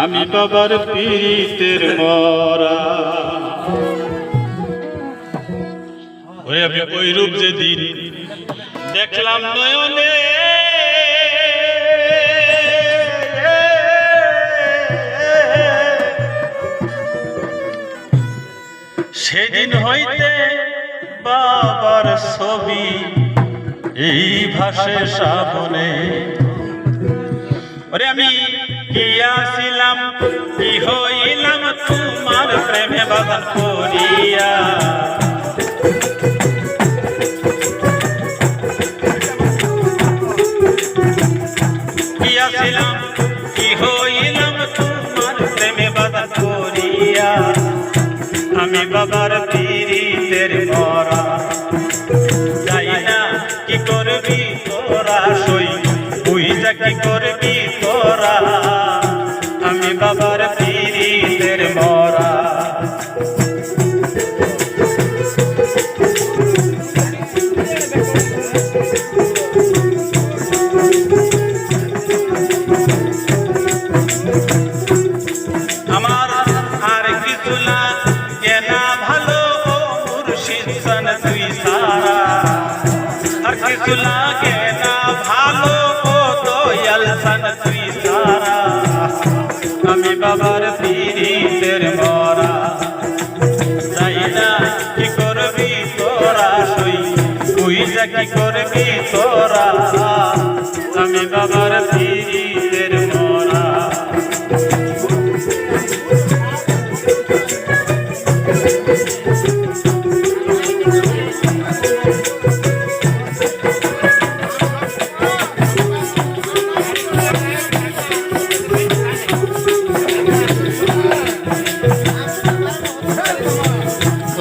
আমি বাবার পীড়িতের মরা। ওরে আমি ওই রূপ যেদিন দেখলাম নয়নে, সেদিন হইতে বাবার ছবি এই ভাসে শ্রাবণে। ওরে আমি কি আসিলাম কি হইলাম তোমার প্রেমে বাঁধন করিয়া। কি আসিলাম কি হইলাম তোমার প্রেমে বাঁধন করিয়া। আমি বাবার পীড়িতের মরা, যাই না কি করবি তোরা সই বুঝা কি করবি তোরা। আমি বাবার পীড়িতের মরা। আমার আর কিছু না কেনা ভালো মুর্শিদ সান তুই সারা। আর কিছু লাগে না ভালো দয়াল সান তুই সারা। আমি বাবার পীড়িতের মরা, যাই না কি করবি তোরা সই বুঝা কি করবি তোরা। আমি বাবার পীড়িতের মরা।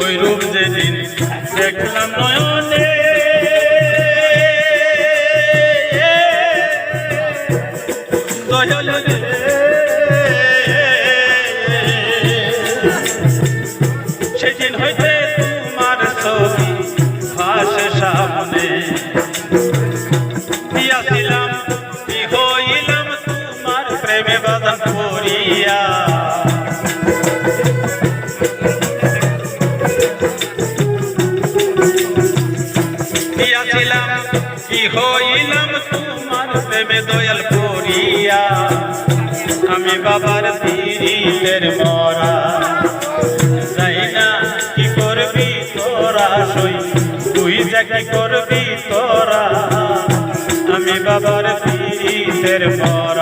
ওই রূপ যেদিন দেখলাম নয়নে, দয়াল রে সেদিন হইতে তোমার ছবি ভাসে সামনে। দিয়াছিলাম কি হইলাম তোমার প্রেমে বাঁধন করিয়া। দিয়াছিলাম কি হইলাম তোমার প্রেমে দয়াল করিয়া। আমি বাবার পীড়িতের মরা, যাই না কি করবি তোরা সই বুঝা কি করবি তোরা। আমি বাবার পীড়িতের মরা।